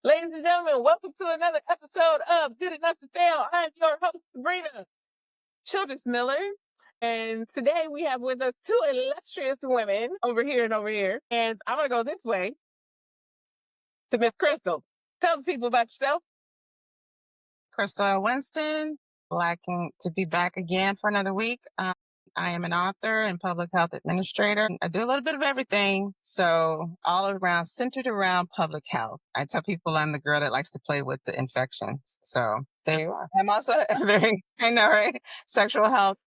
Ladies and gentlemen, welcome to another episode of Good Enough to Fail. I'm your host, Sabrina Childress Miller. And today we have with us two illustrious women over here and over here. And I'm going to go this way to Miss Crystal. Tell the people about yourself. Crystal Winston, lacking to be back again for another week. I am an author and public health administrator. I do a little bit of everything, so all around, centered around public health. I tell people I'm the girl that likes to play with the infections. So there you are. I'm also a very, I know, right? Sexual health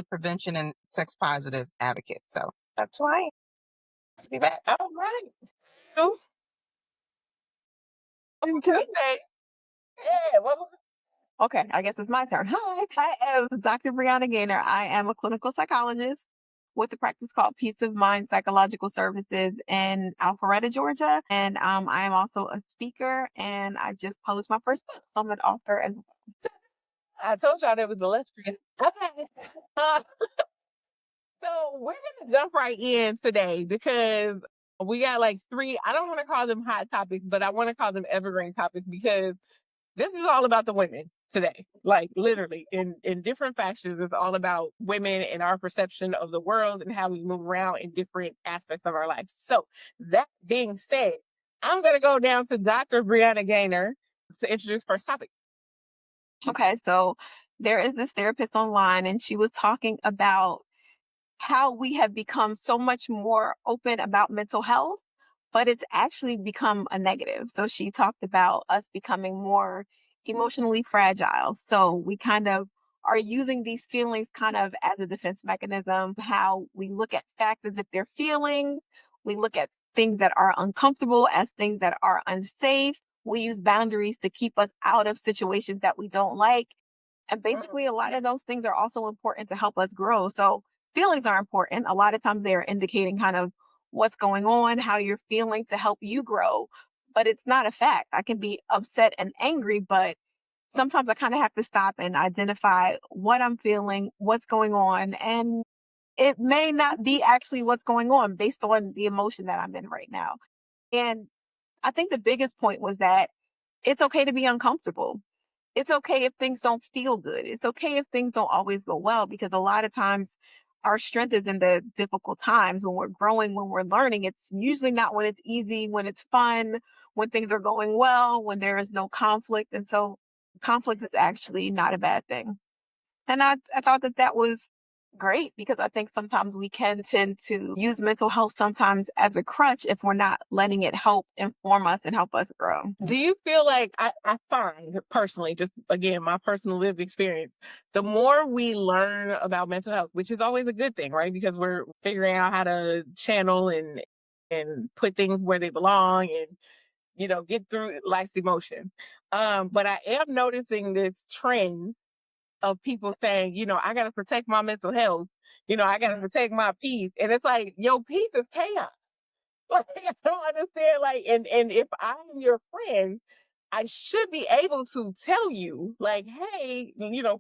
prevention and sex positive advocate. So that's why. Let's be back. All right. So, today, Okay, I guess it's my turn. Hi, I am Dr. Brianna Gaynor. I am a clinical psychologist with a practice called Peace of Mind Psychological Services in Alpharetta, Georgia. And I am also a speaker, and I just published my first book. So I'm an author as well. I told y'all that was illustrious. Okay. So we're going to jump right in today because we got like three, I don't want to call them hot topics, but I want to call them evergreen topics because this is all about the women today. Like literally in different factions, it's all about women and our perception of the world and how we move around in different aspects of our lives. So that being said, I'm going to go down to Dr. Brianna Gaynor to introduce first topic. Okay, so there is this therapist online, and she was talking about how we have become so much more open about mental health, but it's actually become a negative. So she talked about us becoming more emotionally fragile. So we kind of are using these feelings kind of as a defense mechanism, how we look at facts as if they're feelings. We look at things that are uncomfortable as things that are unsafe. We use boundaries to keep us out of situations that we don't like. And basically, a lot of those things are also important to help us grow. So feelings are important. A lot of times they're indicating kind of what's going on, how you're feeling to help you grow. But it's not a fact. I can be upset and angry, but sometimes I kind of have to stop and identify what I'm feeling, what's going on. And it may not be actually what's going on based on the emotion that I'm in right now. And I think the biggest point was that it's okay to be uncomfortable. It's okay if things don't feel good. It's okay if things don't always go well, because a lot of times our strength is in the difficult times when we're growing, when we're learning. It's usually not when it's easy, when it's fun, when things are going well, when there is no conflict. And so conflict is actually not a bad thing. And I thought that was great, because I think sometimes we can tend to use mental health sometimes as a crutch if we're not letting it help inform us and help us grow. Do you feel like I find personally, just again, my personal lived experience, the more we learn about mental health, which is always a good thing, right? Because we're figuring out how to channel and put things where they belong and, get through life's emotion. But I am noticing this trend of people saying, I got to protect my mental health. I got to protect my peace. And it's like, your peace is chaos. Like, I don't understand. Like, and if I'm your friend, I should be able to tell you, like, hey,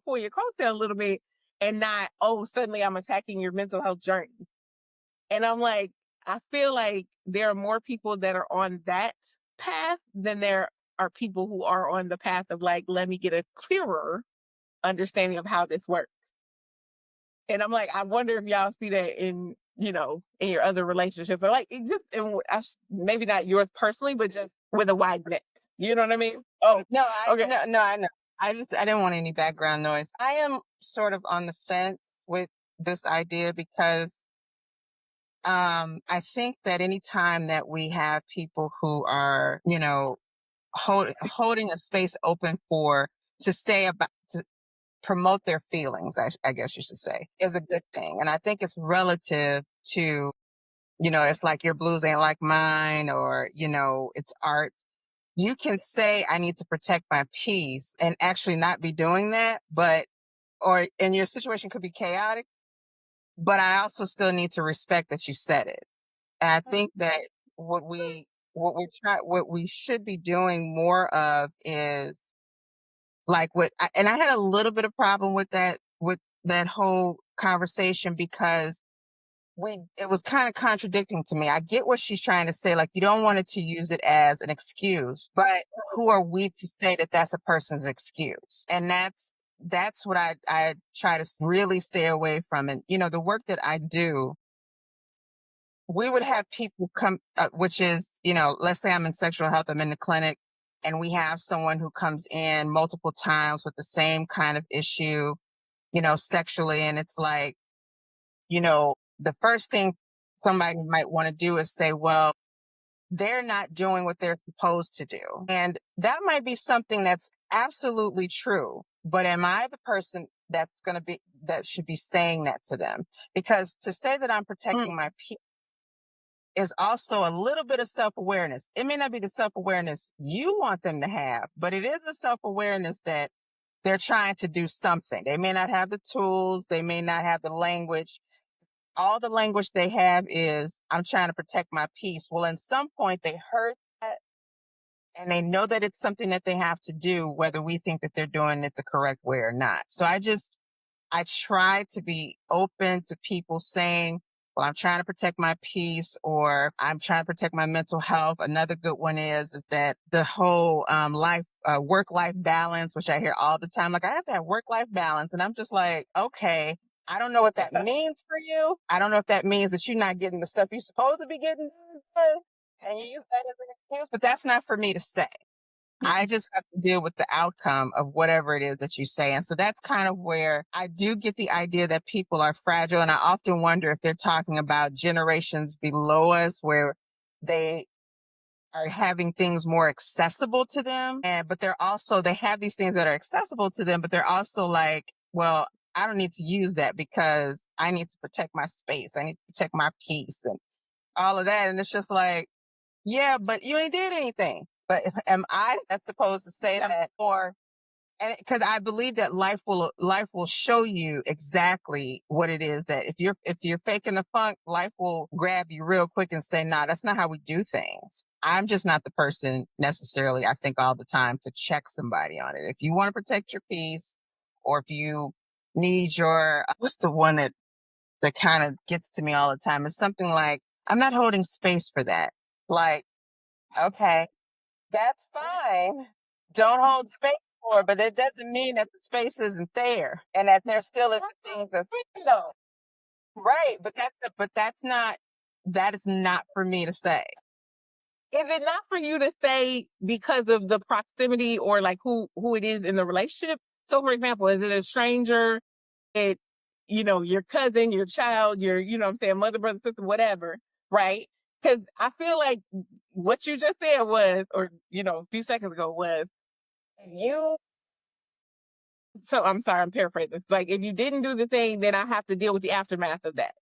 pull your coattail a little bit and not, oh, suddenly I'm attacking your mental health journey. And I'm like, I feel like there are more people that are on that path than there are people who are on the path of like, let me get a clearer understanding of how this works. And I'm like, I wonder if y'all see that in your other relationships, or like it just maybe not yours personally, but just with a wide net. You know what I mean? Oh, No, okay. no, I know. I didn't want any background noise. I am sort of on the fence with this idea because I think that anytime that we have people who are, holding a space open to say about, to promote their feelings, I guess you should say, is a good thing. And I think it's relative to, it's like your blues ain't like mine, or, it's art. You can say, I need to protect my peace, and actually not be doing that, and your situation could be chaotic, but I also still need to respect that you said it. And I think that what we should be doing more of is like and I had a little bit of problem with that whole conversation, because it was kind of contradicting to me. I get what she's trying to say. Like, you don't want it to use it as an excuse, but who are we to say that that's a person's excuse? And that's what I try to really stay away from. And, the work that I do, we would have people come, which is, let's say I'm in sexual health, I'm in the clinic, and we have someone who comes in multiple times with the same kind of issue, sexually. And it's like, the first thing somebody might want to do is say, well, they're not doing what they're supposed to do. And that might be something that's absolutely true. But am I the person that should be saying that to them? Because to say that I'm protecting my peace is also a little bit of self-awareness. It may not be the self-awareness you want them to have, but it is a self-awareness that they're trying to do something. They may not have the tools. They may not have the language. All the language they have is, I'm trying to protect my peace. Well, in some point they heard that and they know that it's something that they have to do, whether we think that they're doing it the correct way or not. So I try to be open to people saying, well, I'm trying to protect my peace, or I'm trying to protect my mental health. Another good one is that the whole work-life balance, which I hear all the time, like, I have to have work-life balance. And I'm just like, okay, I don't know what that means for you. I don't know if that means that you're not getting the stuff you're supposed to be getting done, and you use that as an excuse, but that's not for me to say. I just have to deal with the outcome of whatever it is that you say. And so that's kind of where I do get the idea that people are fragile. And I often wonder if they're talking about generations below us where they are having things more accessible to them. But they have these things that are accessible to them, but they're also like, well, I don't need to use that because I need to protect my space. I need to protect my peace and all of that. And it's just like, yeah, but you ain't did anything. But am I that's supposed to say that? Or, and because I believe that life will show you exactly what it is, that if you're faking the funk, life will grab you real quick and say, nah, that's not how we do things. I'm just not the person necessarily, I think, all the time to check somebody on it. If you want to protect your peace, or if you need what's the one that kind of gets to me all the time, is something like, I'm not holding space for that. Like, okay, that's fine. Don't hold space for it, but it doesn't mean that the space isn't there and that there still is the things that no. Right. That is not for me to say. Is it not for you to say because of the proximity or like who it is in the relationship? So, for example, is it a stranger? It, your cousin, your child, your, what I'm saying, mother, brother, sister, whatever, right? Because I feel like what you just said was, or, a few seconds ago was, you, so I'm sorry, I'm paraphrasing. It's like, if you didn't do the thing, then I have to deal with the aftermath of that.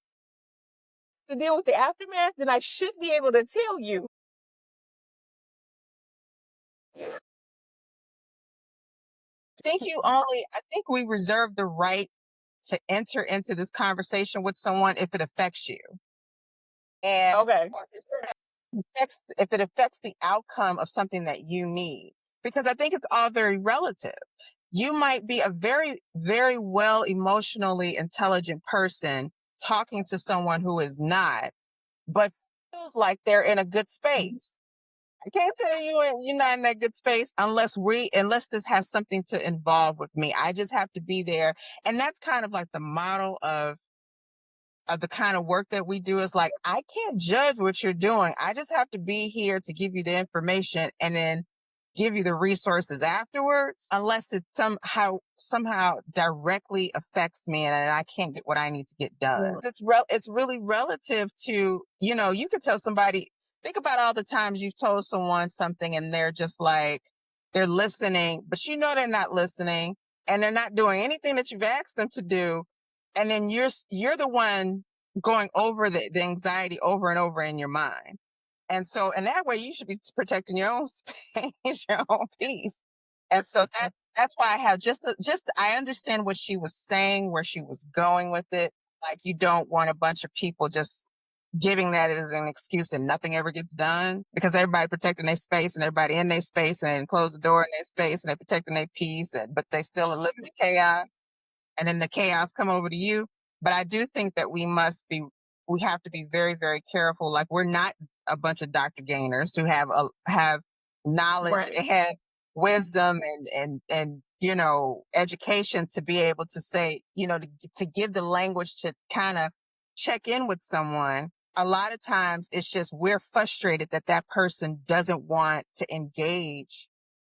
To deal with the aftermath, then I should be able to tell you. I think we reserve the right to enter into this conversation with someone if it affects you. And Okay. if it affects the outcome of something that you need, because I think it's all very relative. You might be a very, very well emotionally intelligent person talking to someone who is not, but feels like they're in a good space. I can't tell you're not in that good space unless this has something to involve with me. I just have to be there. And that's kind of like the model of the kind of work that we do. Is like, I can't judge what you're doing. I just have to be here to give you the information and then give you the resources afterwards, unless it somehow directly affects me and I can't get what I need to get done. It's really relative to, you could tell somebody, think about all the times you've told someone something and they're just like, they're listening, but they're not listening and they're not doing anything that you've asked them to do. And then you're the one going over the anxiety over and over in your mind. And so in that way, you should be protecting your own space, your own peace. And so that's why I have I understand what she was saying, where she was going with it. Like, you don't want a bunch of people just giving that as an excuse and nothing ever gets done, because everybody protecting their space and everybody in their space and close the door in their space and they're protecting their peace, but they still are living in chaos. And then the chaos come over to you. But I do think that we must be we have to be very, very careful. Like, we're not a bunch of Dr. Gaynors who have knowledge Right. and have wisdom and education to be able to say, to give the language to kind of check in with someone. A lot of times it's just we're frustrated that that person doesn't want to engage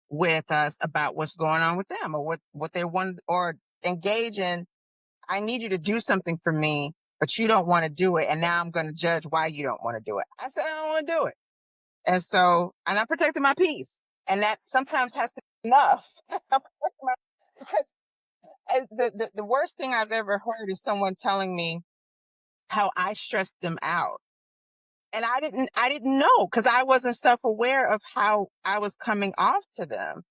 with us about what's going on with them, or what they want, or engage in. I need you to do something for me, but you don't want to do it. And now I'm going to judge why you don't want to do it. I said, I don't want to do it. And I'm protecting my peace. And that sometimes has to be enough. Because the worst thing I've ever heard is someone telling me how I stressed them out. And I didn't know, because I wasn't self-aware of how I was coming off to them.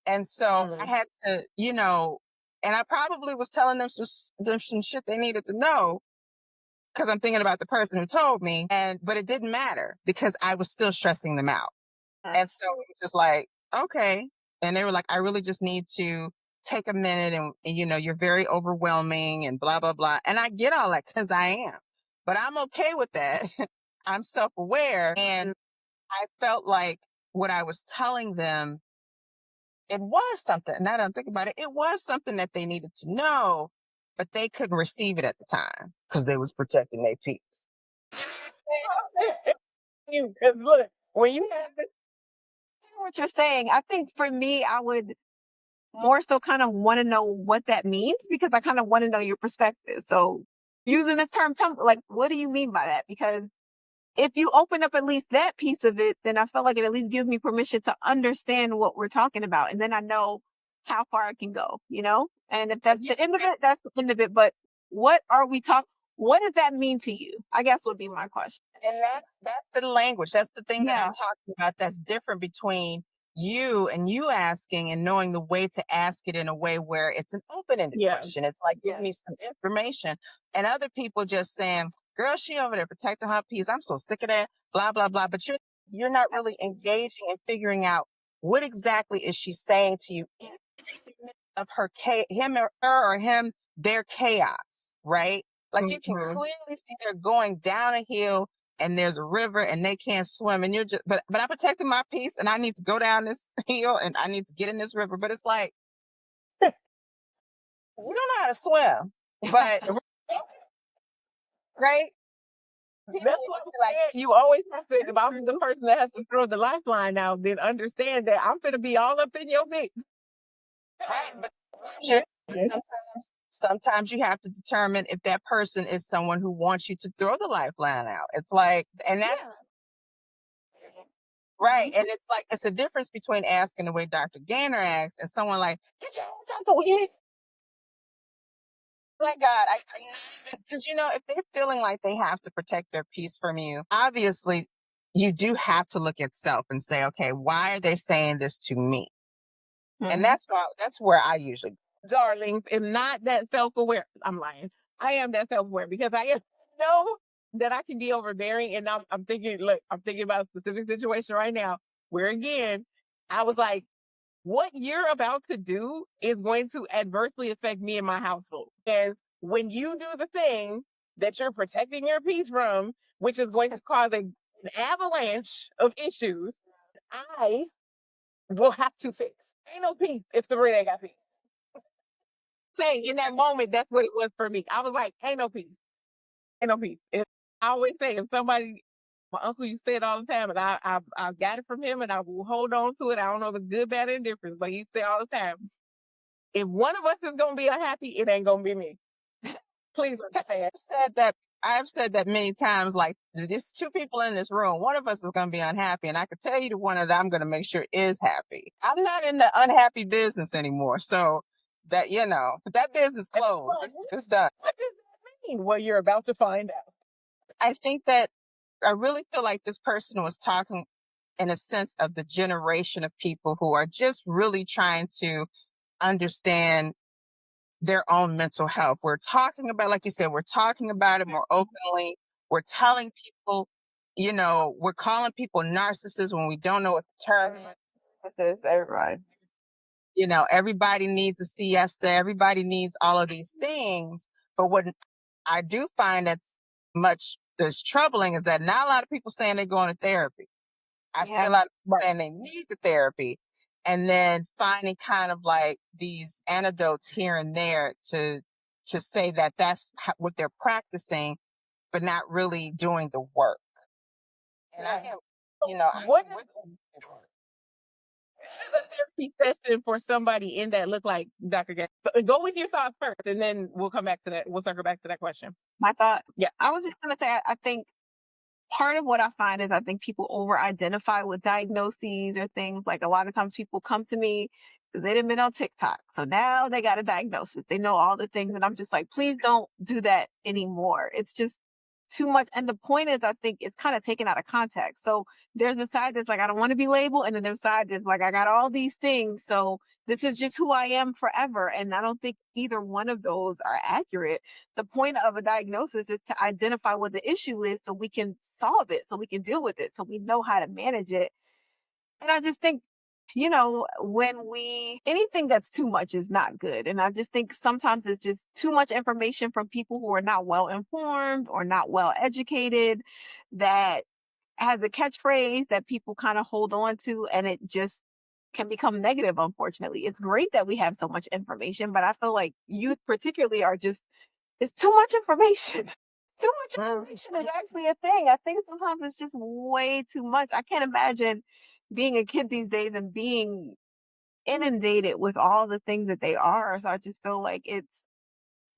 And so I had to, and I probably was telling them some shit they needed to know, because I'm thinking about the person who told me, but it didn't matter because I was still stressing them out. And so it was just like, okay. And they were like, I really just need to take a minute, and you're very overwhelming and blah, blah, blah. And I get all that because I am, but I'm okay with that. I'm self-aware. And I felt like what I was telling them, it was something. Now that I'm thinking about it, it was something that they needed to know, but they couldn't receive it at the time because they was protecting their peace. Because look, when you have this, What you're saying, I think for me, I would more so kind of want to know what that means, because I kind of want to know your perspective. So using the term, like, what do you mean by that? Because if you open up at least that piece of it, then I feel like it at least gives me permission to understand what we're talking about. And then I know how far I can go, And if that's the end of it, that's the end of it. But what are we talking? What does that mean to you? I guess would be my question. And that's the language. That's the thing that Yeah. I'm talking about. That's different between you asking and knowing the way to ask it in a way where it's an open-ended yeah, question. It's like, give me some information. And other people just saying, girl, she over there protecting her peace. I'm so sick of that, blah, blah, blah. But you're not really engaging and figuring out what exactly is she saying to you in the midst of him, their chaos, right? Like, you can clearly see they're going down a hill and there's a river and they can't swim, and you're just, but I'm protecting my peace and I need to go down this hill and I need to get in this river. But it's like, you don't know how to swim, but right? People that's would what just I'm be like, saying. You always have to, if I'm the person that has to throw the lifeline out, then understand that I'm going to be all up in your mix. right? But sometimes, sometimes you have to determine if that person is someone who wants you to throw the lifeline out. It's like, and that, right. And it's like, it's a difference between asking the way Dr. Gaynor asked and someone like, get your hands out the way. My God, because if they're feeling like they have to protect their peace from you, obviously you do have to look at self and say, okay, why are they saying this to me? And that's where I usually, Darlings, am not that self-aware. I'm lying. I am that self-aware because know that I can be overbearing. And I'm thinking, look, I'm thinking about a specific situation right now where, again, I was like, what you're about to do is going to adversely affect me and my household. And when you do the thing that you're protecting your peace from, which is going to cause an avalanche of issues, I will have to fix. Ain't no peace if Sabrina ain't got peace. Saying in that moment, that's what it was for me. I was like, ain't no peace. Ain't no peace. I always say, if somebody, my uncle used to say it all the time, and I got it from him, and I will hold on to it. I don't know if it's good, bad, or indifferent, but he say all the time, if one of us is gonna be unhappy, it ain't gonna be me. Please understand. I've said that many times, like, there's two people in this room. One of us is going to be unhappy. And I could tell you the one that I'm going to make sure is happy. I'm not in the unhappy business anymore. So that, that business closed. It's done. What does that mean? Well, you're about to find out. I think that I really feel like this person was talking in a sense of the generation of people who are just really trying to understand their own mental health. We're talking about, like you said, we're talking about it more openly. We're telling people, we're calling people narcissists when we don't know what the term is. Right. Everybody needs a siesta. Everybody needs all of these things. But what I do find that's much that's troubling is that not a lot of people saying they're going to therapy. I see a lot of people saying they need the therapy, and then finding kind of like these antidotes here and there to say that that's what they're practicing, but not really doing the work. And I am, What is a therapy session for somebody in that look like Dr. Gay? Go with your thoughts first, and then we'll come back to that. We'll circle back to that question. My thought, Yeah. I was just going to say, I think part of what I find is I think people over identify with diagnoses or things. Like a lot of times people come to me because they didn't been on TikTok. So now they got a diagnosis. They know all the things. And I'm just like, please don't do that anymore. It's just too much. And the point is, I think it's kind of taken out of context. So there's a side that's like, I don't want to be labeled. And then there's a side that's like, I got all these things. So this is just who I am forever. And I don't think either one of those are accurate. The point of a diagnosis is to identify what the issue is so we can solve it, so we can deal with it, so we know how to manage it. And I just think, anything that's too much is not good. And I just think sometimes it's just too much information from people who are not well informed or not well educated that has a catchphrase that people kind of hold on to, and it just can become negative, unfortunately. It's great that we have so much information, but I feel like youth particularly are just, it's too much information. Too much information is actually a thing. I think sometimes it's just way too much. I can't imagine being a kid these days and being inundated with all the things that they are. So I just feel like it's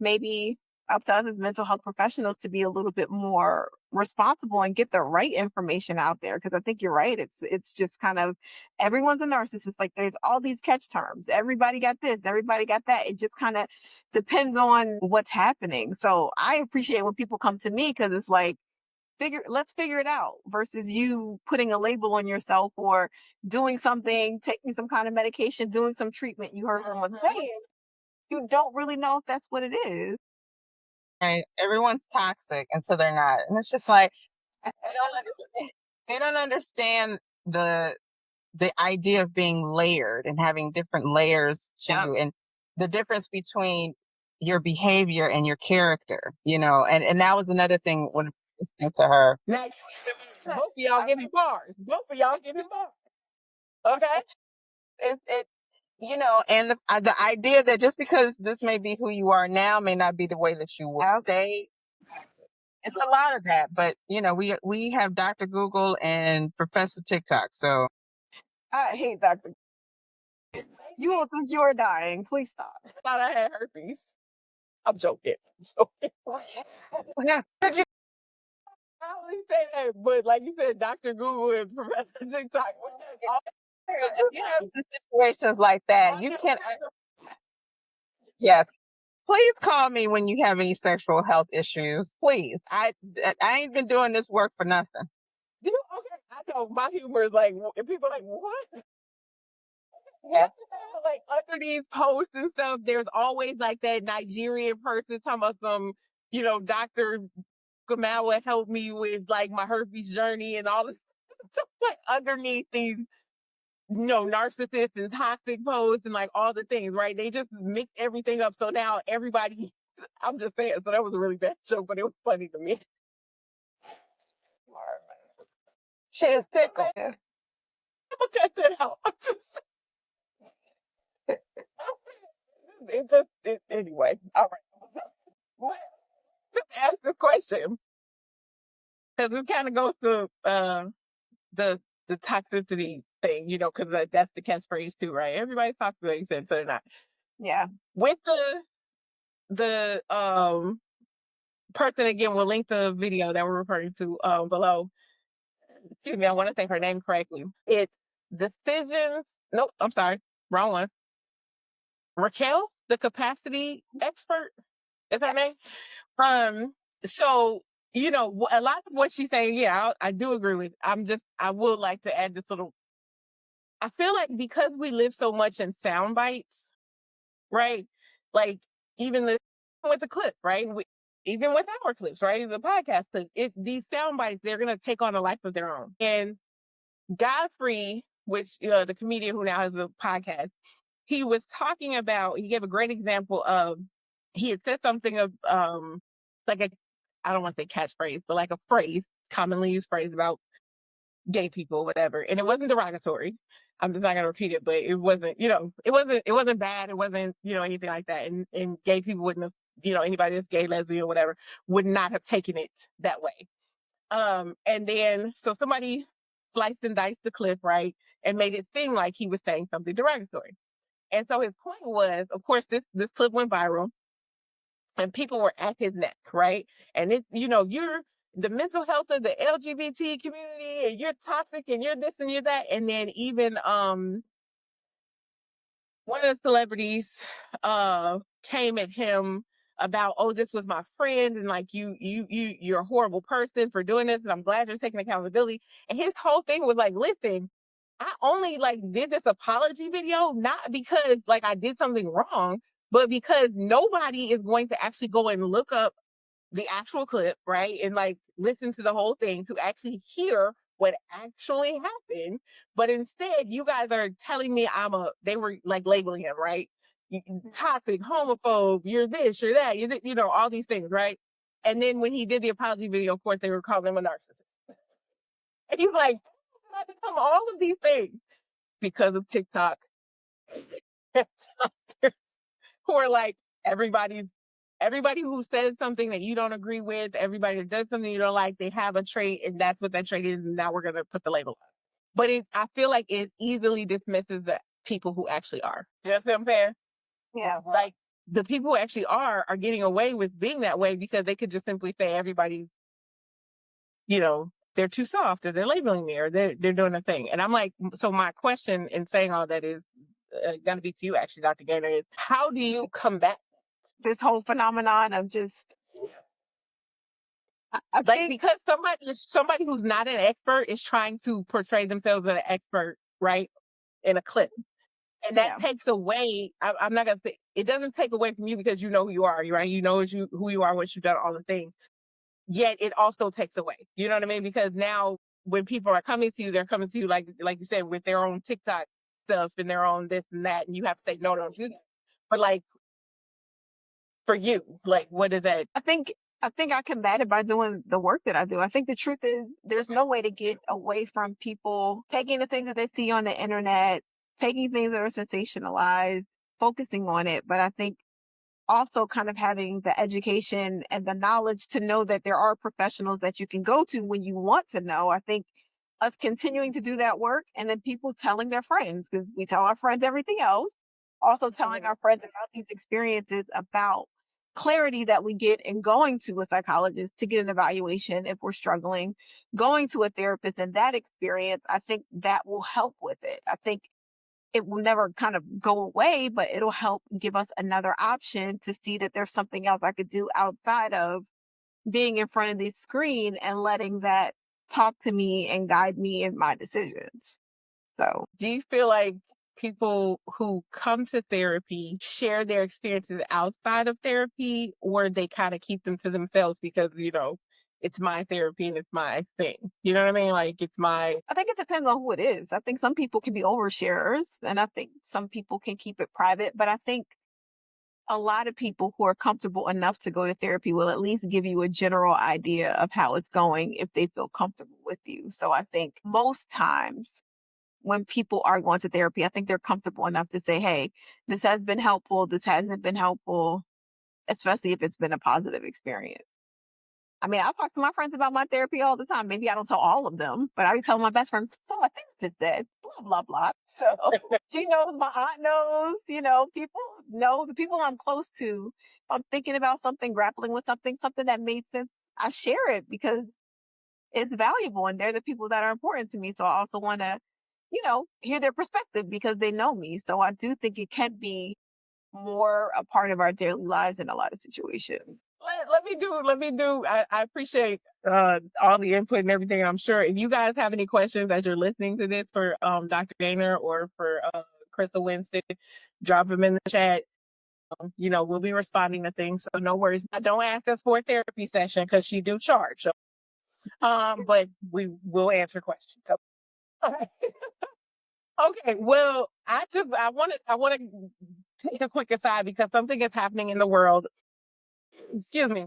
maybe up to us as mental health professionals to be a little bit more responsible and get the right information out there. Because I think you're right. It's just kind of everyone's a narcissist. Like there's all these catch terms. Everybody got this. Everybody got that. It just kind of depends on what's happening. So I appreciate when people come to me because it's like let's figure it out versus you putting a label on yourself or doing something, taking some kind of medication, doing some treatment you heard someone saying. You don't really know if that's what it is. Right. Everyone's toxic until they're not. And it's just like they don't understand the idea of being layered and having different layers to you, and the difference between your behavior and your character, and that was another thing when listening to her. Now, both of y'all give me bars. Both of y'all give me bars. Okay? And the idea that just because this may be who you are now may not be the way that you will stay. It's a lot of that, but we have Dr. Google and Professor TikTok, so I hate Dr. You will think you're dying. Please stop. I thought I had herpes. I'm joking. yeah. I always say that, but like you said, Dr. Google and Professor TikTok. If you have situations like that, you can. Yes. Please call me when you have any sexual health issues. Please. I ain't been doing this work for nothing. Okay, I know my humor is like, and people are like, what? Yeah. Like under these posts and stuff, there's always like that Nigerian person talking about some, Dr. Gamawa helped me with like my herpes journey and all this stuff like underneath these, narcissist and toxic posts and like all the things, right? They just mix everything up. So now everybody, I'm just saying, so that was a really bad joke, but it was funny to me. She is tickled. I'm gonna cut that out. I'm just anyway. All right. Let's ask the question. Because it kind of goes to the toxicity thing, because that's the catchphrase too, right? Everybody's toxic, like you said, so they're not. Yeah. With the person again, we'll link the video that we're referring to below. Excuse me, I want to say her name correctly. It's Decisions. Nope, I'm sorry, wrong one. Raquel, the capacity expert, is her name. So a lot of what she's saying, yeah, I do agree with. I would like to add this little. I feel like because we live so much in sound bites, right? Like even with the clip, right? Even with our clips, right? The podcast clips, these sound bites, they're gonna take on a life of their own. And Godfrey, which the comedian who now has a podcast, he was talking about. He gave a great example of. He had said something of like I don't want to say catchphrase, but like a phrase, commonly used phrase about gay people, whatever. And it wasn't derogatory. I'm just not gonna repeat it, but it wasn't, it wasn't bad. It wasn't, anything like that. And gay people wouldn't have, anybody that's gay, lesbian, whatever, would not have taken it that way. And then so somebody sliced and diced the clip, right, and made it seem like he was saying something derogatory. And so his point was, of course, this clip went viral and people were at his neck, right? And you're the mental health of the LGBT community and you're toxic and you're this and you're that. And then even one of the celebrities came at him about, oh, this was my friend, and like you're a horrible person for doing this, and I'm glad you're taking accountability. And his whole thing was like, listen, I only like did this apology video not because like I did something wrong, but because nobody is going to actually go and look up the actual clip, right? And like listen to the whole thing to actually hear what actually happened. But instead, you guys are telling me they were like labeling him, right? Toxic, homophobe, you're this, you're that, all these things, right? And then when he did the apology video, of course, they were calling him a narcissist. And he's like, how did I become all of these things? Because of TikTok. Who are like, everybody who says something that you don't agree with, everybody that does something you don't like, they have a trait, and that's what that trait is, and now we're gonna put the label on. But I feel like it easily dismisses the people who actually are. You know what I'm saying? Yeah. Like the people who actually are getting away with being that way because they could just simply say everybody, they're too soft, or they're labeling me, or they're doing a thing. And I'm like, so my question in saying all that is gonna be to you, actually, Dr. Gaynor, is how do you combat This whole phenomenon of just, I like, think, because somebody who's not an expert is trying to portray themselves as an expert, right, in a clip, and that yeah, takes away. I'm not gonna say it doesn't take away from you because you know who you are, right? You know who you are, what you've done, all the things. Yet it also takes away. You know what I mean? Because now when people are coming to you, they're coming to you like you said, with their own TikTok stuff and their own this and that, and you have to say no, don't do that. But like for you, like what is that? I think I combat it by doing the work that I do. I think the truth is there's no way to get away from people taking the things that they see on the internet, taking things that are sensationalized, focusing on it. But I think also kind of having the education and the knowledge to know that there are professionals that you can go to when you want to know. I think us continuing to do that work, and then people telling their friends, because we tell our friends everything else, also telling our friends about these experiences, about clarity that we get in going to a psychologist to get an evaluation if we're struggling, going to a therapist, and that experience, I think that will help with it. I think it will never kind of go away, but it'll help give us another option to see that there's something else I could do outside of being in front of the screen and letting that talk to me and guide me in my decisions. So, Do you feel like people who come to therapy share their experiences outside of therapy, or they kind of keep them to themselves because, it's my therapy and it's my thing? You know what I mean? Like it's my. I think it depends on who it is. I think some people can be oversharers, and I think some people can keep it private, but I think a lot of people who are comfortable enough to go to therapy will at least give you a general idea of how it's going if they feel comfortable with you. So I think most times when people are going to therapy, I think they're comfortable enough to say, hey, this has been helpful, this hasn't been helpful, especially if it's been a positive experience. I mean, I talk to my friends about my therapy all the time. Maybe I don't tell all of them, but I tell my best friend, so my therapist said, blah, blah, blah. So she knows, my aunt knows, people know, the people I'm close to. If I'm thinking about something, grappling with something that made sense, I share it because it's valuable and they're the people that are important to me. So I also want to, hear their perspective because they know me. So I do think it can be more a part of our daily lives in a lot of situations. Let me do. I appreciate all the input and everything. I'm sure if you guys have any questions as you're listening to this for Dr. Gaynor or for Crystal Winston, drop them in the chat. We'll be responding to things. So no worries. Don't ask us for a therapy session because she do charge. So, but we will answer questions. So, okay. Well, I want to take a quick aside because something is happening in the world. Excuse me.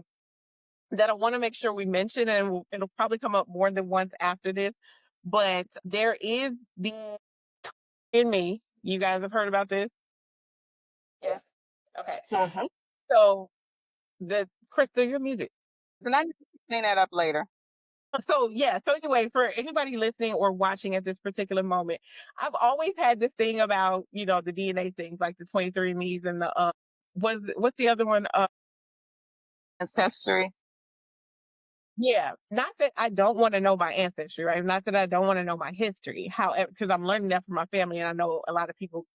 that I want to make sure we mention, and it'll probably come up more than once after this. But there is the in me. You guys have heard about this? Yes. Okay. Mhm. So the Crystal, you're muted. So I need to clean that up later. So yeah. So anyway, for anybody listening or watching at this particular moment, I've always had this thing about the DNA things like the 23andMe's and the what's the other one? Ancestry. Yeah, not that I don't want to know my ancestry, right? Not that I don't want to know my history. However, because I'm learning that from my family, and I know a lot of people,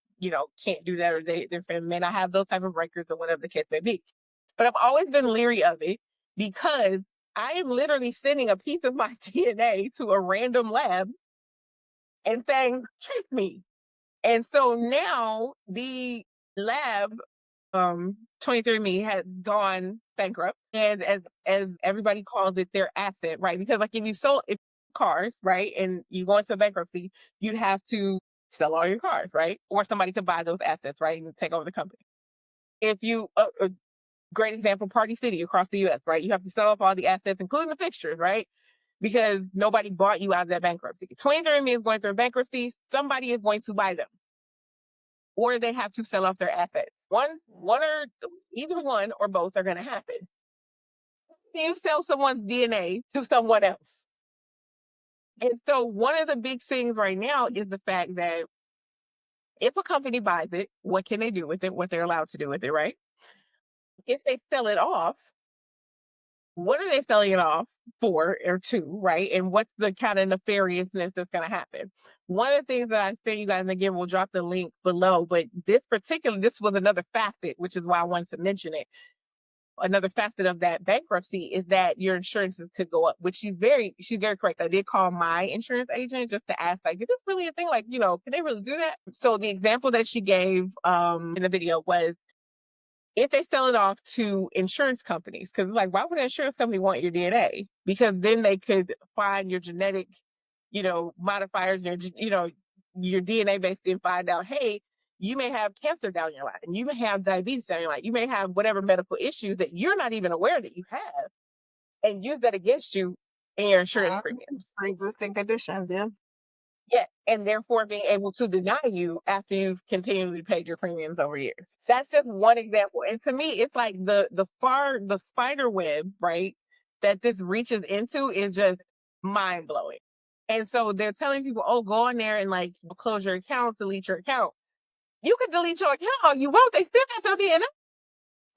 can't do that, or their family may not have those type of records or whatever the case may be. But I've always been leery of it because I am literally sending a piece of my DNA to a random lab and saying, trace me. And so now the lab 23andMe has gone bankrupt, and as everybody calls it, their asset, right? Because like if cars, right, and you go into bankruptcy, you'd have to sell all your cars, right? Or somebody could buy those assets, right, and take over the company. If you a great example, Party City across the US, right? You have to sell off all the assets, including the fixtures, right? Because nobody bought you out of that bankruptcy. 23andMe is going through bankruptcy, somebody is going to buy them, or they have to sell off their assets. One or either one or both are going to happen. You sell someone's DNA to someone else. And so one of the big things right now is the fact that if a company buys it, what can they do with it? What they're allowed to do with it, right? If they sell it off, what are they selling it off for or to, right? And what's the kind of nefariousness that's going to happen? One of the things that I say, you guys, and again, we'll drop the link below, but this was another facet, which is why I wanted to mention it. Another facet of that bankruptcy is that your insurances could go up, which she's very correct. I did call my insurance agent just to ask, like, is this really a thing? Like, can they really do that? So the example that she gave in the video was if they sell it off to insurance companies, because it's like, why would an insurance company want your DNA? Because then they could find your genetic, modifiers, your DNA basically, and find out, hey, you may have cancer down your line, you may have diabetes down your line, you may have whatever medical issues that you're not even aware that you have, and use that against you in your insurance premiums. Pre-existing conditions, yeah. Yeah, and therefore being able to deny you after you've continually paid your premiums over years. That's just one example. And to me, it's like the spider web, right, that this reaches into is just mind blowing. And so they're telling people, oh, go on there and like close your account, delete your account. You can delete your account, you won't. They still have your DNA.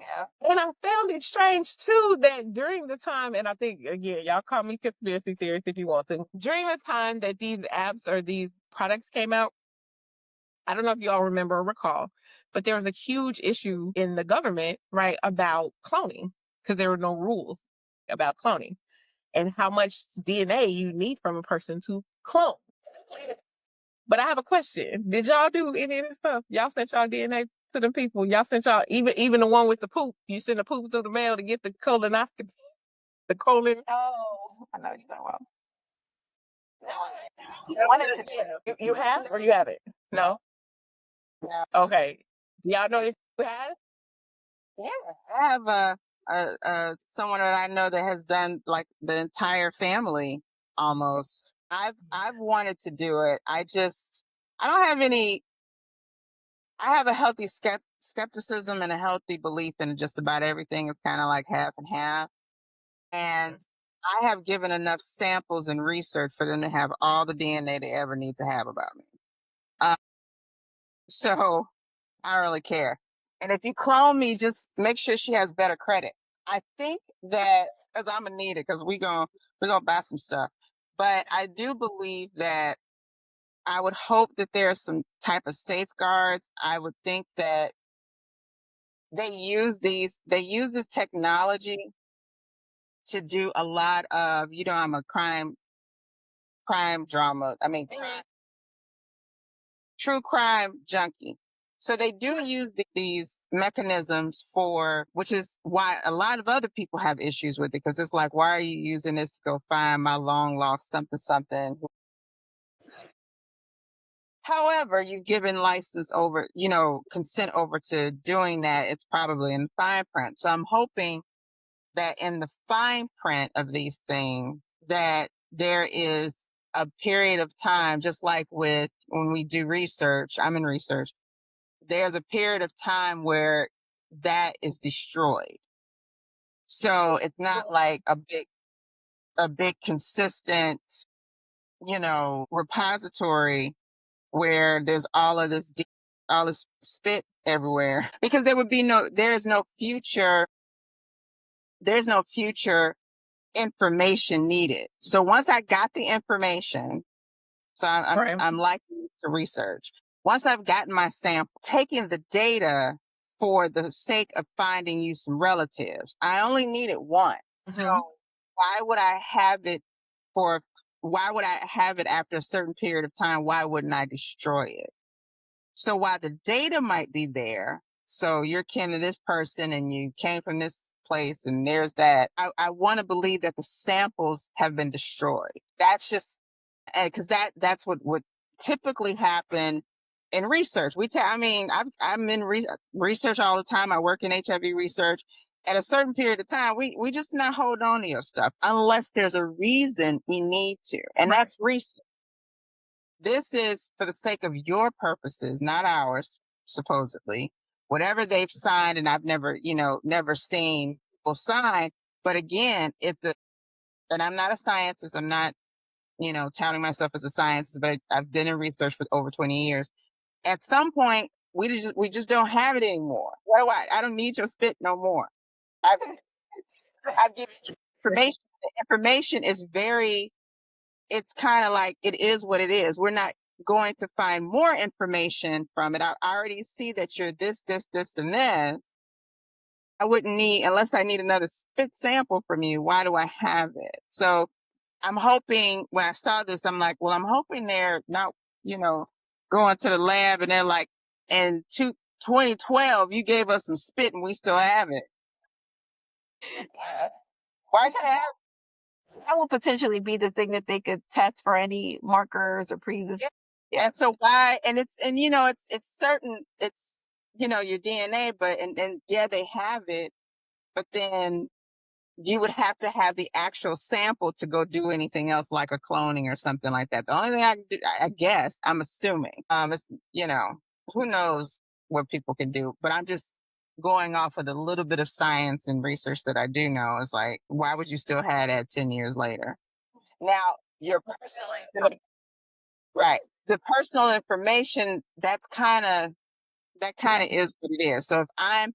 Yeah. And I found it strange too that during the time, and I think again, y'all call me conspiracy theorist if you want to, during the time that these apps or these products came out, I don't know if you all remember or recall, but there was a huge issue in the government, right, about cloning, because there were no rules about cloning and how much DNA you need from a person to clone. But I have a question. Did y'all do any of this stuff? Y'all sent y'all DNA to them people? Y'all sent y'all even the one with the poop? You send the poop through the mail to get the colonoscopy, the colon? Oh, I know what you're talking about. No, I always Yeah. wanted to do. You have or you haven't? No? No. Okay. Y'all know if you have? Yeah, I have someone that I know that has done like the entire family almost. I've wanted to do it. I don't have any. I have a healthy skepticism and a healthy belief in just about everything. It's kind of like half and half. And I have given enough samples and research for them to have all the DNA they ever need to have about me. Uh, so I don't really care. And if you clone me, just make sure she has better credit. I think that because I'm gonna need it because we're gonna buy some stuff. But I do believe that I would hope that there's some type of safeguards. I would think that they use this technology to do a lot of, I'm a crime drama. I mean, true crime junkie. So they do use these mechanisms for, which is why a lot of other people have issues with it. Because it's like, why are you using this to go find my long lost something, something? However, you've given license over, consent over to doing that. It's probably in fine print. So I'm hoping that in the fine print of these things, that there is a period of time, just like with when we do research, I'm in research, there's a period of time where that is destroyed. So it's not like a big consistent, repository where there's all this spit everywhere, because there's no future information needed. So once I got the information, so Right. I'm liking to research. Once I've gotten my sample, taking the data for the sake of finding you some relatives, I only needed one. Mhm. So why would I have it for? Why would I have it after a certain period of time? Why wouldn't I destroy it? So while the data might be there, so you're kin to this person and you came from this place and there's that, I want to believe that the samples have been destroyed. That's just because that's what would typically happen in research. I'm in research all the time. I work in HIV research. At a certain period of time, we just not hold on to your stuff unless there's a reason we need to, and Right. that's research. This is for the sake of your purposes, not ours, supposedly. Whatever they've signed, and I've never seen people sign. But again, and I'm not a scientist. I'm not, touting myself as a scientist, but I've been in research for over 20 years. At some point, we just don't have it anymore. What do I don't need your spit no more. I've, I've given you information. The information is it's kind of like it is what it is. We're not going to find more information from it. I already see that you're this, and this. I wouldn't need, unless I need another spit sample from you. Why do I have it? So I'm hoping when I saw this, I'm like, well, I'm hoping they're not, going to the lab and they're like, in 2012, you gave us some spit and we still have it. Why can't I have That would potentially be the thing that they could test for any markers or pre-existing. Yeah. And so why? And it's certain. It's your DNA, but and yeah, they have it, but then you would have to have the actual sample to go do anything else, like a cloning or something like that. The only thing I can do, I guess, I'm assuming, it's who knows what people can do, but I'm just going off of the little bit of science and research that I do know. Is like, why would you still have that 10 years later? Now, your personal Right. The personal information, that kind of is what it is. So if I'm,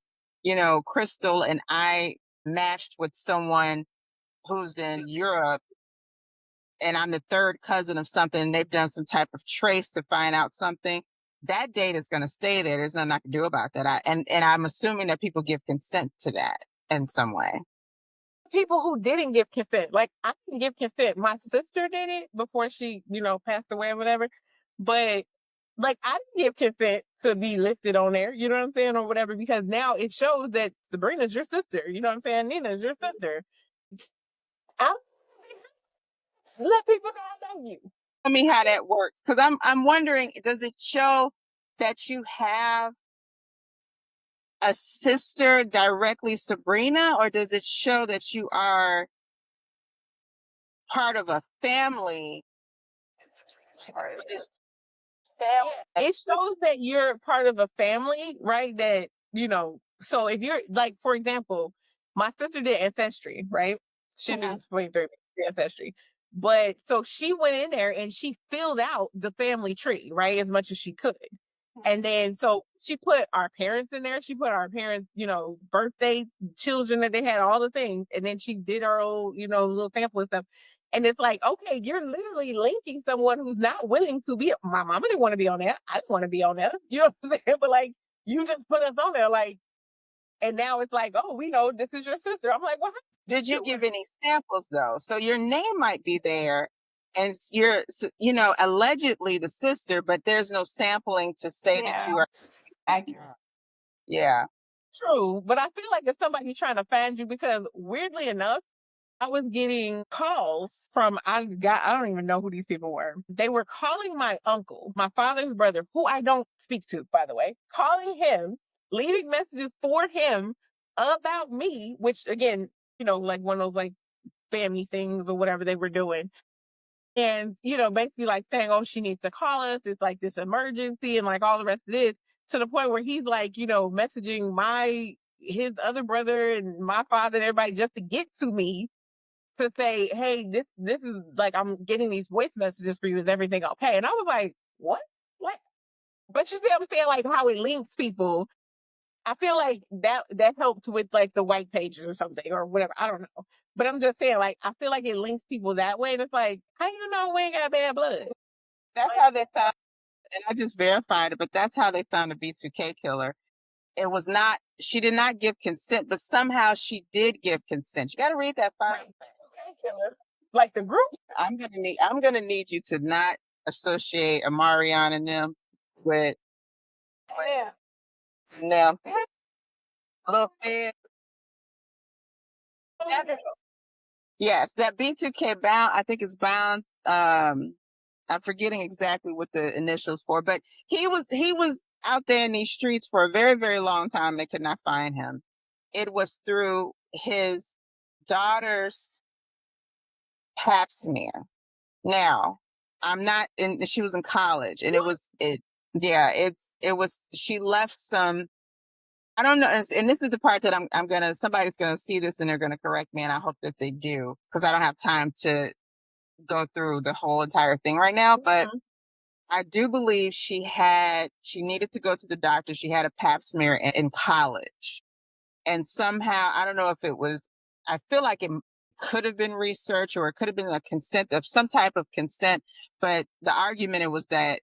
Crystal, and I matched with someone who's in Europe, and I'm the third cousin of something, and they've done some type of trace to find out something, that data is going to stay there. There's nothing I can do about that. And I'm assuming that people give consent to that in some way. People who didn't give consent, like I didn't give consent. My sister did it before she, passed away or whatever. But like I didn't give consent to be listed on there, you know what I'm saying, or whatever, because now it shows that Sabrina's your sister, you know what I'm saying? Nina's your sister. I let people know I know you. Tell me how that works, because I'm wondering, does it show that you have a sister directly, Sabrina, or does it show that you are part of a family? This family. It shows that you're part of a family, right? That, so if you're like, for example, my sister did ancestry, right? She did 23 ancestry. But so she went in there and she filled out the family tree, right? As much as she could. And then so she put our parents in there. She put our parents, birthday, children that they had, all the things. And then she did her old, little sample and stuff. And it's like, okay, you're literally linking someone who's not willing to be. My mama didn't want to be on there. I didn't want to be on there. You know what I'm saying? But like, you just put us on there, like, and now it's like, oh, we know this is your sister. I'm like, well, Did you give any samples though? So your name might be there, and you're, allegedly the sister, but there's no sampling to say that you are accurate. Yeah. true. But I feel like if somebody's trying to find you, because weirdly enough, I was getting calls from I don't even know who these people were. They were calling my uncle, my father's brother, who I don't speak to, by the way, calling him, leaving messages for him about me, which again, like one of those like family things or whatever they were doing. And, basically like saying, oh, she needs to call us. It's like this emergency and like all the rest of this, to the point where he's like, messaging his other brother and my father and everybody just to get to me to say, hey, this is like, I'm getting these voice messages for you. Is everything okay? And I was like, what? What? But you see what I'm saying? Like how it links people. I feel like that helped with like the white pages or something or whatever. I don't know. But I'm just saying, like, I feel like it links people that way. And it's like, how you know we ain't got bad blood? That's how they found, and I just verified it, but that's how they found the B2K killer. It was not, she did not give consent, but somehow she did give consent. You got to read that file. Right. B2K killer. Like the group. I'm gonna need you to not associate Amarion and them with Yeah. them. Little Fed. Yes, that B2K bound, I think it's bound. I'm forgetting exactly what the initials for, but he was out there in these streets for a very, very long time. They could not find him. It was through his daughter's pap smear. Now, I'm not in, she was in college and it was, she left some, I don't know. And this is the part that somebody's gonna see this and they're gonna correct me, and I hope that they do, because I don't have time to go through the whole entire thing right now. But I do believe she needed to go to the doctor. She had a pap smear in college. And somehow, I don't know if it was, I feel like it could have been research or it could have been a consent of some type of consent. But the argument it was that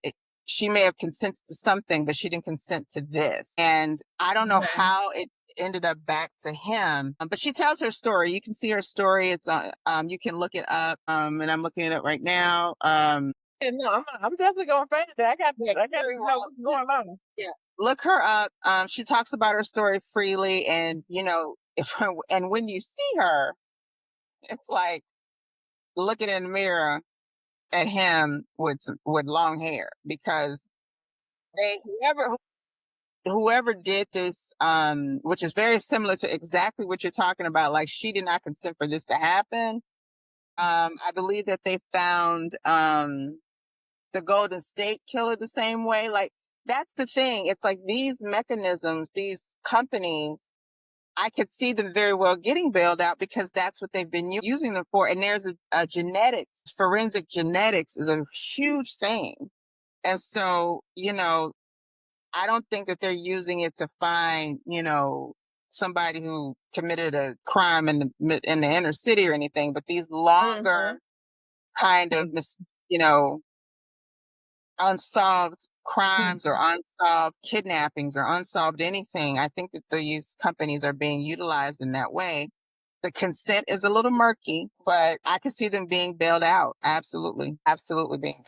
she may have consented to something, but she didn't consent to this. And I don't know how it ended up back to him. But she tells her story. You can see her story. It's on, you can look it up. And I'm looking it up right now. Yeah, no, I'm definitely gonna find it. I got to know what's going on. Yeah, look her up. She talks about her story freely, and and when you see her, it's like looking in the mirror at him with long hair, because they whoever did this, which is very similar to exactly what you're talking about. Like, she did not consent for this to happen. I believe that they found the Golden State Killer the same way. Like, that's the thing. It's like these mechanisms, these companies, I could see them very well getting bailed out because that's what they've been using them for. And there's a genetics, forensic genetics is a huge thing. And so, I don't think that they're using it to find, somebody who committed a crime in the inner city or anything, but these longer kind of, you know, unsolved crimes or unsolved kidnappings or unsolved anything. I think that these companies are being utilized in that way. The consent is a little murky, but I could see them being bailed out. Absolutely. Absolutely being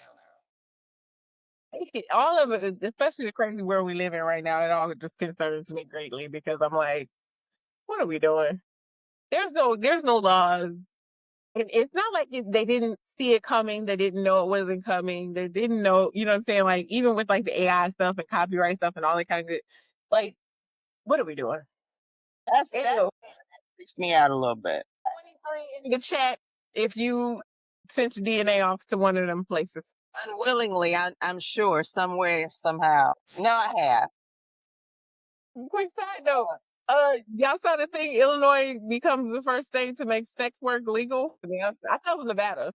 All of it, especially the crazy world we live in right now, it all just concerns me greatly, because I'm like, what are we doing? There's no laws. And it's not like they didn't see it coming. They didn't know it wasn't coming. They didn't know, you know what I'm saying? Like, even with like the AI stuff and copyright stuff and all that kind of good, like, what are we doing? that freaks me out a little bit. 23 in the chat if you sent your DNA off to one of them places. Unwillingly, I'm sure, somewhere, somehow. No, I have. Quick side note. Y'all saw the thing, Illinois becomes the first state to make sex work legal? Yeah, I thought it was Nevada.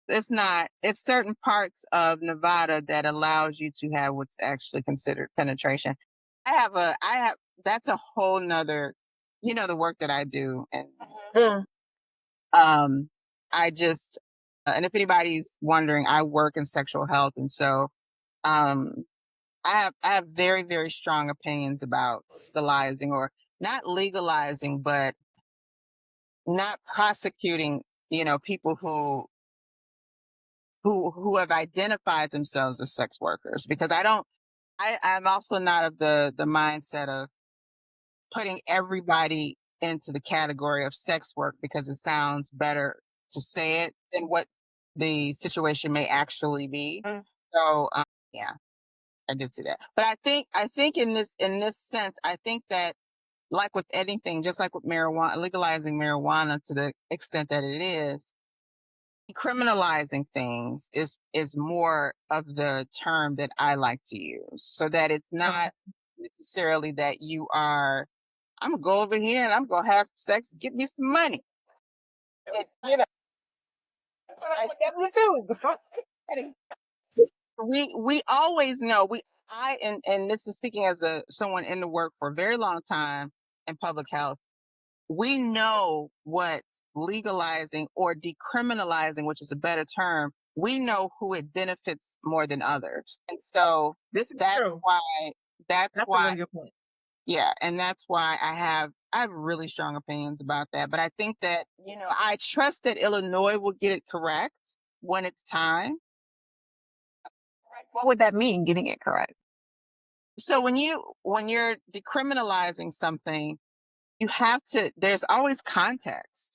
It's not. It's certain parts of Nevada that allows you to have what's actually considered penetration. I have, that's a whole nother, the work that I do. And, I just, and if anybody's wondering, I work in sexual health. And so, um, I have very, very strong opinions about legalizing, or not legalizing, but not prosecuting, people who have identified themselves as sex workers, because I'm also not of the mindset of putting everybody into the category of sex work, because it sounds better to say it than what the situation may actually be. So, yeah, I did see that. But I think in this sense, I think that like with anything, just like with marijuana, legalizing marijuana to the extent that it is, criminalizing things is more of the term that I like to use, so that it's not necessarily that you are, I'm gonna go over here and I'm gonna have some sex, get me some money. You know, we always know and this is speaking as someone in the work for a very long time in public health. We know what legalizing or decriminalizing, which is a better term, we know who it benefits more than others. And so that's true. That's why, a really good point. Yeah. And that's why I have really strong opinions about that. But I think that, I trust that Illinois will get it correct when it's time. What would that mean, getting it correct? So when you're decriminalizing something, there's always context.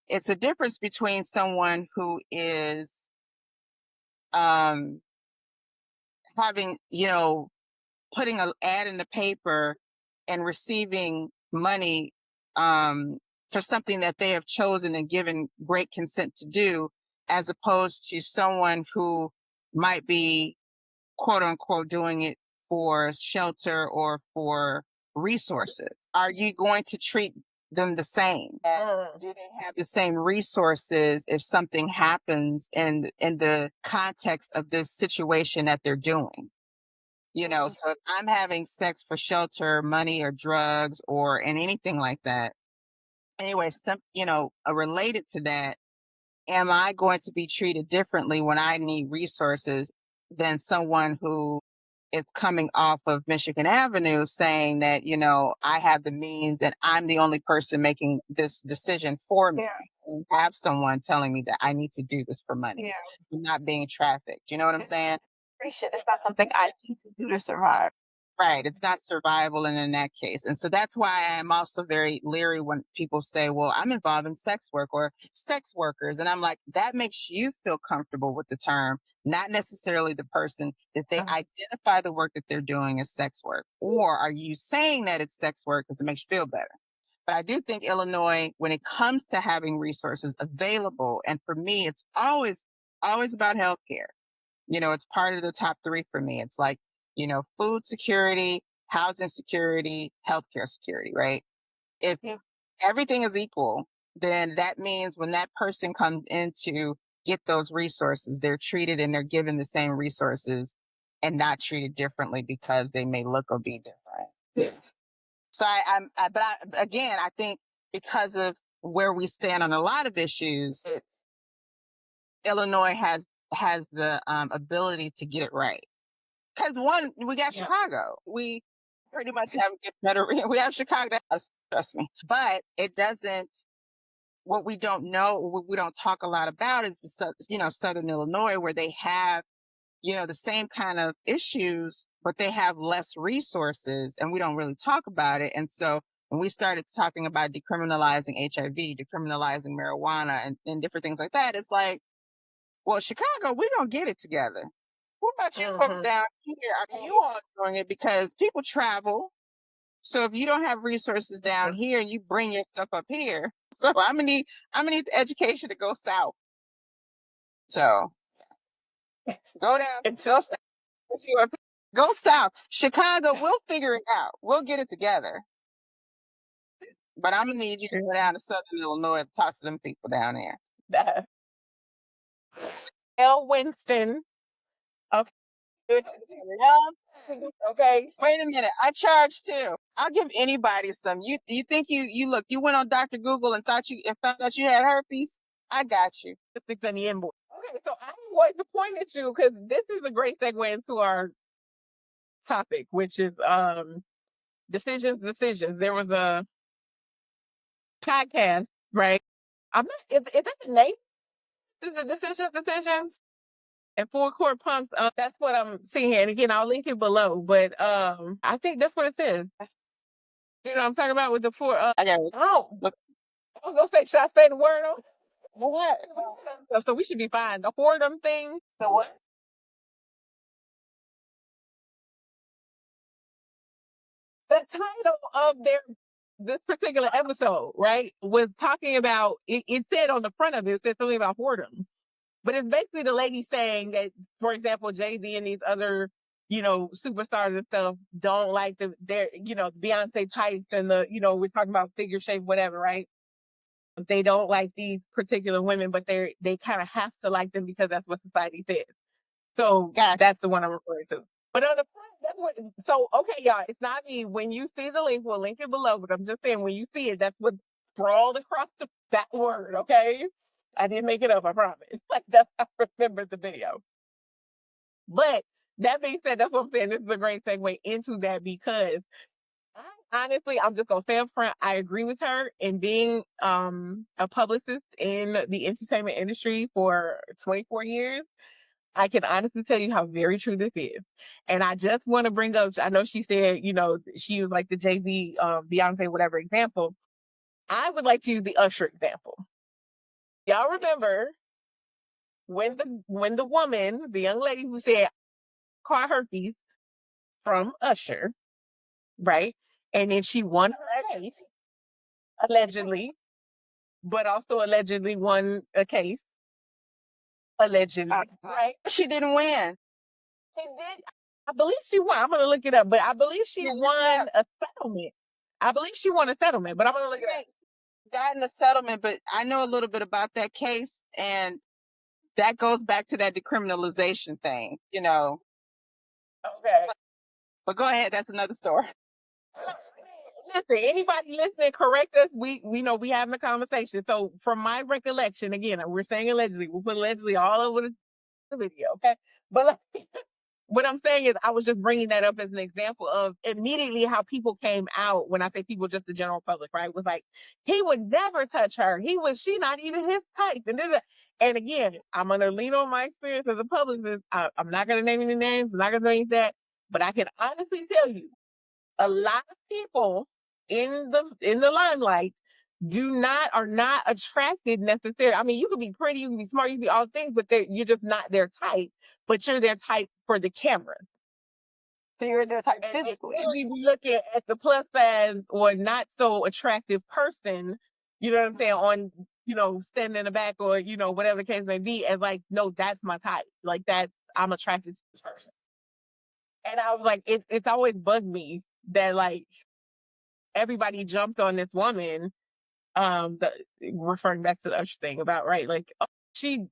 It's a difference between someone who is um having, putting an ad in the paper and receiving money for something that they have chosen and given great consent to do, as opposed to someone who might be, quote unquote, doing it for shelter or for resources. Are you going to treat them the same? Do they have the same resources if something happens in the context of this situation that they're doing? So if I'm having sex for shelter, money, or drugs, or and anything like that, anyway, related to that, am I going to be treated differently when I need resources than someone who is coming off of Michigan Avenue saying that, I have the means and I'm the only person making this decision for me? And have someone telling me that I need to do this for money. Yeah. I'm not being trafficked. You know what I'm saying? It's not something I need to do to survive. Right. It's not survival in that case. And so that's why I'm also very leery when people say, well, I'm involved in sex work or sex workers. And I'm like, that makes you feel comfortable with the term, not necessarily the person that they identify the work that they're doing as sex work. Or are you saying that it's sex work because it makes you feel better? But I do think Illinois, when it comes to having resources available, and for me, it's always about healthcare. It's part of the top 3 for me. It's like, food security, housing security, healthcare security, right? If everything is equal, then that means when that person comes in to get those resources, they're treated and they're given the same resources and not treated differently because they may look or be different. Yes. So again, I think because of where we stand on a lot of issues, Illinois has the ability to get it right. Because one, we got Chicago. We pretty much have better. We have Chicago. Trust me, but it doesn't. What we don't know, what we don't talk a lot about, is Southern Illinois, where they have the same kind of issues, but they have less resources, and we don't really talk about it. And so when we started talking about decriminalizing HIV, decriminalizing marijuana, and different things like that, it's like, well, Chicago, we're gonna get it together. What about you folks down here? Are you all doing it? Because people travel. So if you don't have resources down here, you bring your stuff up here. So I'm gonna need the education to go south. So go down, go south. Go south. Chicago, we'll figure it out. We'll get it together. But I'm gonna need you to go down to Southern Illinois and talk to them people down there. Winston. Okay. Okay. Wait a minute. I charge too. I'll give anybody some. You think you went on Dr. Google and found out you had herpes? I got you. Statistics on the invoice. Okay, so I'm going to point at you because this is a great segue into our topic, which is decisions. There was a podcast, right? I'm not. Is that the name? Is it decisions? And Four Court Pumps. That's what I'm seeing here. And again, I'll link it below. But I think that's what it says. You know what I'm talking about with the four. I got it. Oh, I was gonna say, should I say the word on? What? So we should be fine. The whoredom thing. The what? title of this particular episode, right, was talking about it said on the front of it said something about whoredom. But it's basically the lady saying that, for example, Jay-Z and these other, superstars and stuff don't like their, Beyonce types and we're talking about figure shape, whatever, right? They don't like these particular women, but they kind of have to like them because that's what society says. So that's the one I'm referring to. But on the front, okay, y'all, it's not me. When you see the link, we'll link it below, but I'm just saying when you see it, that's what scrawled across that word, okay? I didn't make it up, I promise. Like that's how I remember the video. But that being said, that's what I'm saying. This is a great segue into that because I'm just gonna say up front, I agree with her in being a publicist in the entertainment industry for 24 years. I can honestly tell you how very true this is. And I just want to bring up, I know she said, she was like the Jay-Z, Beyonce, whatever example. I would like to use the Usher example. Y'all remember when the woman, the young lady who said, caught herpes from Usher, right? And then she won her case, allegedly, but also allegedly won a case, allegedly, right? She didn't win. She did. I believe she won. I'm gonna look it up, but I believe she won a settlement. I believe she won a settlement, but I'm gonna look it up. Gotten a settlement, but I know a little bit about that case, and that goes back to that decriminalization thing, Okay. But go ahead, that's another story. Listen, anybody listening, correct us. We know we having a conversation. So from my recollection, again, we're saying allegedly. We'll put allegedly all over the video, okay? But what I'm saying is I was just bringing that up as an example of immediately how people came out. When I say people, just the general public, right? Was like, he would never touch her. She not even his type. And again, I'm going to lean on my experience as a publicist. I'm not going to name any names. I'm not going to do any of that. But I can honestly tell you, a lot of people in the limelight are not attracted necessarily. I mean, you could be pretty, you could be smart, you could be all things, but you're just not their type. But you're their type for the camera. So you're their type physically. We be looking at the plus size or not so attractive person, you know what I'm saying, on standing in the back or whatever the case may be, as like, no, that's my type. Like that, I'm attracted to this person. And I was like, it's always bugged me that like everybody jumped on this woman, referring back to the Usher thing about, right, like, oh, she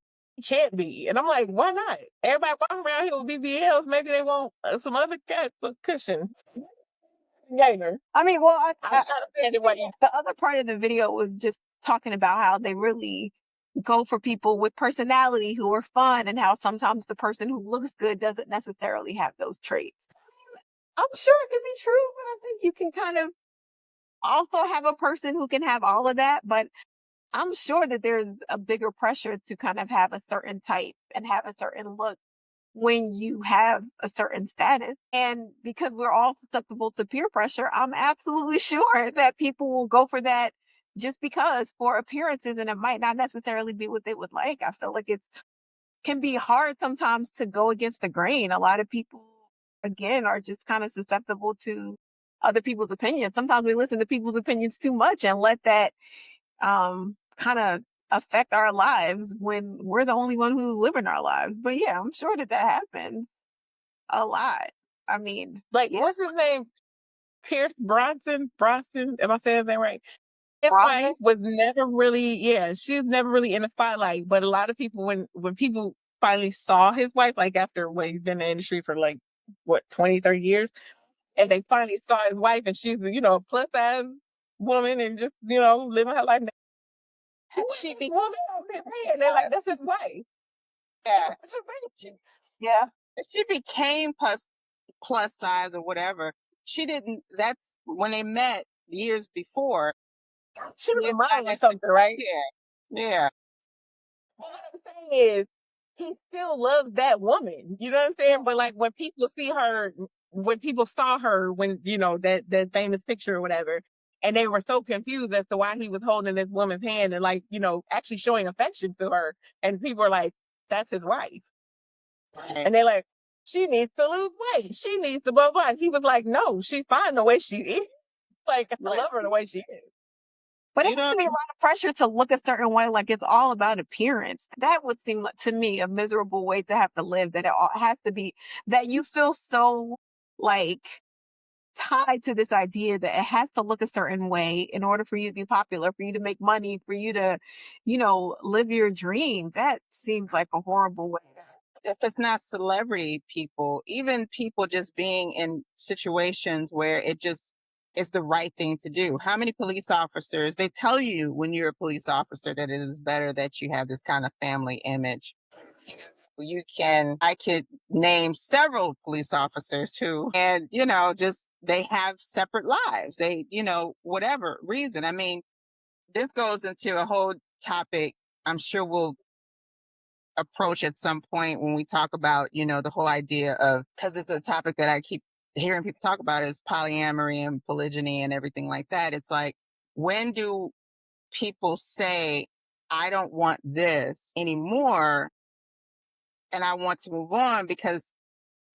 can't be. And I'm like, why not? Everybody walking around here with BBLs, maybe they want some other cushions. Gaynor. I mean, well, the other part of the video was just talking about how they really go for people with personality who are fun and how sometimes the person who looks good doesn't necessarily have those traits. I'm sure it could be true, but I think you can kind of also have a person who can have all of that. But I'm sure that there's a bigger pressure to kind of have a certain type and have a certain look when you have a certain status. And because we're all susceptible to peer pressure, I'm absolutely sure that people will go for that just because for appearances, and it might not necessarily be what they would like. I feel like can be hard sometimes to go against the grain. A lot of people, again, are just kind of susceptible to other people's opinions. Sometimes we listen to people's opinions too much and let that kind of affect our lives when we're the only one who's living our lives. But yeah, I'm sure that happens a lot. I mean, like, what's his name? Pierce Bronson. Am I saying that right? His wife was never really, she's never really in the spotlight. But a lot of people, when people finally saw his wife, like after he's been in the industry for like 20, 30 years, and they finally saw his wife, and she's a plus size woman and just living her life. She be woman on his head. They're like, that's his wife. Yeah. Yeah. She became plus size or whatever. She didn't. That's when they met years before. She was a model or something, right? Yeah. Well, what I'm saying is, he still loves that woman. You know what I'm saying? But like when people saw her, when that famous picture or whatever, and they were so confused as to why he was holding this woman's hand and like actually showing affection to her, and people were like, "That's his wife," and they're like, she needs to lose weight. She needs to blah, blah. And he was like, no, she's fine the way she is. Like, I love her the way she is. But it has to be a lot of pressure to look a certain way, like it's all about appearance. That would seem like, to me, a miserable way to have to live, that it all has to be, that you feel so like tied to this idea that it has to look a certain way in order for you to be popular, for you to make money, for you to, live your dream. That seems like a horrible way. If it's not celebrity people, even people just being in situations where it just is the right thing to do. How many police officers, they tell you when you're a police officer that it is better that you have this kind of family image. I could name several police officers who, and, just they have separate lives. They, whatever reason. I mean, this goes into a whole topic I'm sure we'll approach at some point when we talk about, the whole idea of, because it's a topic that I keep hearing people talk about, is polyamory and polygyny and everything like that. It's like, when do people say, I don't want this anymore and I want to move on? Because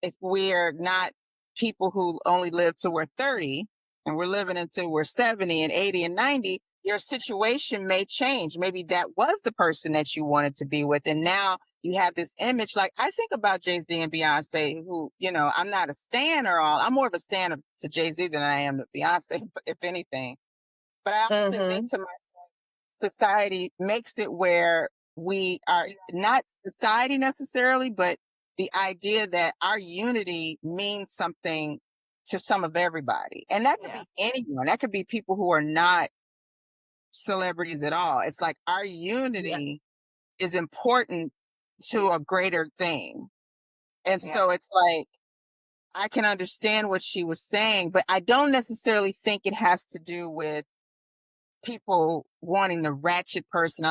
if we're not people who only live till we're 30 and we're living until we're 70 and 80 and 90, your situation may change. Maybe that was the person that you wanted to be with. And now you have this image. Like, I think about Jay-Z and Beyonce, who, I'm not a stan or all. I'm more of a stan to Jay-Z than I am to Beyonce, if anything. But I often think to myself, society makes it where we are not society necessarily, but the idea that our unity means something to some of everybody. And that could be anyone. That could be people who are not celebrities at all. It's like our unity is important to a greater thing. And so it's like, I can understand what she was saying, but I don't necessarily think it has to do with people wanting the ratchet person.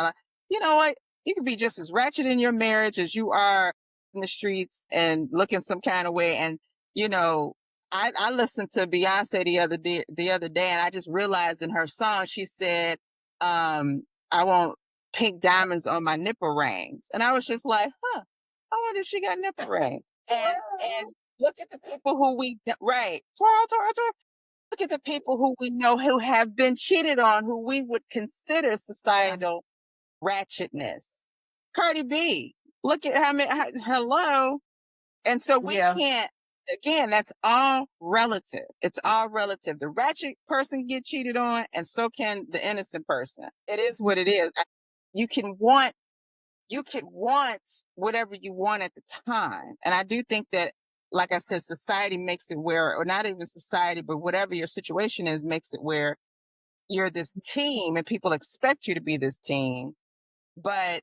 You know what? You can be just as ratchet in your marriage as you are in the streets and looking some kind of way. And, I listened to Beyonce the other day, and I just realized in her song, she said, I want pink diamonds on my nipple rings. And I was just like, huh, I wonder if she got nipple rings. And look at the people who right. Twirl, twirl, twirl. Look at the people who we know who have been cheated on, who we would consider societal ratchetness. Cardi B, look at hello. And so we can't, again, that's all relative. It's all relative. The ratchet person get cheated on, and so can the innocent person. It is what it is. You can want whatever you want at the time. And I do think that, like I said, society makes it where, or not even society, but whatever your situation is, makes it where you're this team and people expect you to be this team. But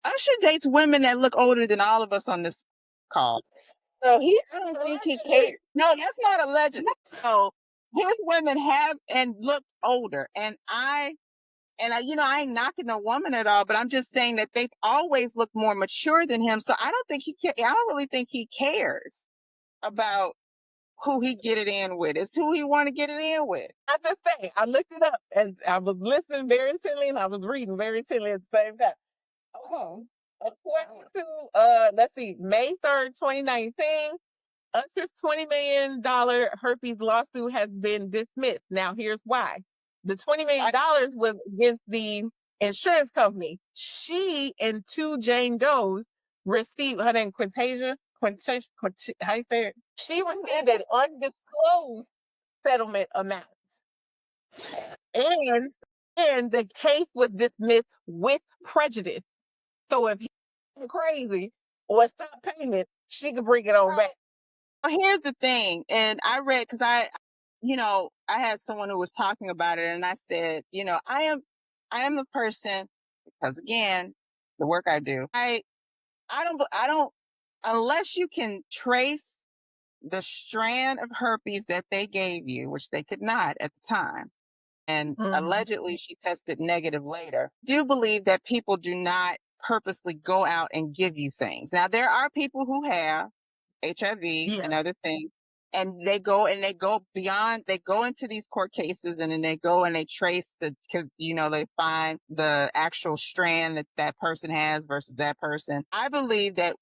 Usher dates women that look older than all of us on this call. So I don't think he cares. No, that's not alleged. So his women have and look older. And I ain't knocking a woman at all, but I'm just saying that they've always looked more mature than him. So I don't think I don't really think he cares about who he get it in with. It's who he want to get it in with. I just say, I looked it up and I was listening very intently and I was reading very intently at the same time. Okay. According to, let's see, May 3rd, 2019, Usher's $20 million herpes lawsuit has been dismissed. Now, here's why. The $20 million was against the insurance company. She and two Jane Does received, her name Quintasia, how you say it? She received an undisclosed settlement amount. And the case was dismissed with prejudice. So if he's crazy or stop payment, she could bring it on back. Well, here's the thing, and I read, because I had someone who was talking about it, and I said, I am the person, because again, the work I do, I don't, unless you can trace the strand of herpes that they gave you, which they could not at the time, and allegedly she tested negative later. Do believe that people do not purposely go out and give you things. Now, there are people who have HIV and other things, and they go beyond, they go into these court cases, and then they go and they trace because they find the actual strand that person has versus that person. I believe that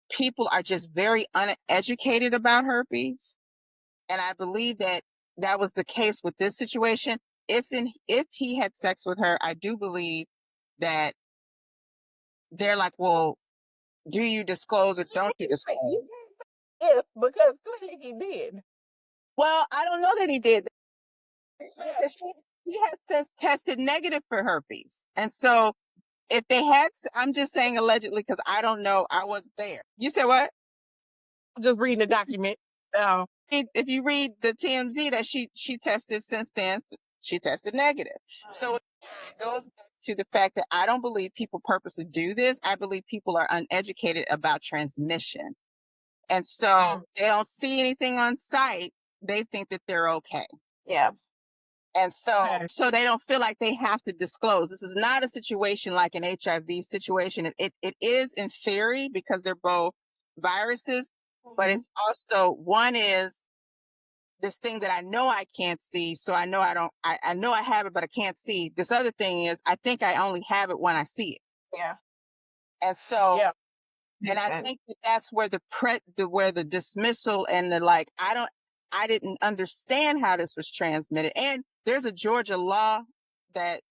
people are just very uneducated about herpes. And I believe that that was the case with this situation. If he had sex with her, I do believe that they're like, well, do you disclose or don't you disclose? If, because clearly he did. Well, I don't know that he did. Because he has tested negative for herpes. And so if they had, I'm just saying allegedly because I don't know. I wasn't there. You said what? Just reading the document. If you read the TMZ that she tested since then, she tested negative. So it goes back to the fact that I don't believe people purposely do this. I believe people are uneducated about transmission. And so they don't see anything on site. They think that they're okay. Yeah. And so they don't feel like they have to disclose. This is not a situation like an HIV situation. It is in theory because they're both viruses, but it's also one is this thing that I know I can't see. So I know I know I have it, but I can't see. This other thing is I think I only have it when I see it. Yeah. And so, Yeah. and I think that that's where where the dismissal and the like, I didn't understand how this was transmitted. And there's a Georgia law that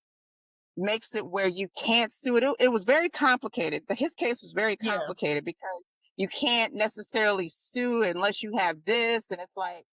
makes it where you can't sue it. It was very complicated. His case was very complicated because you can't necessarily sue unless you have this. And it's like,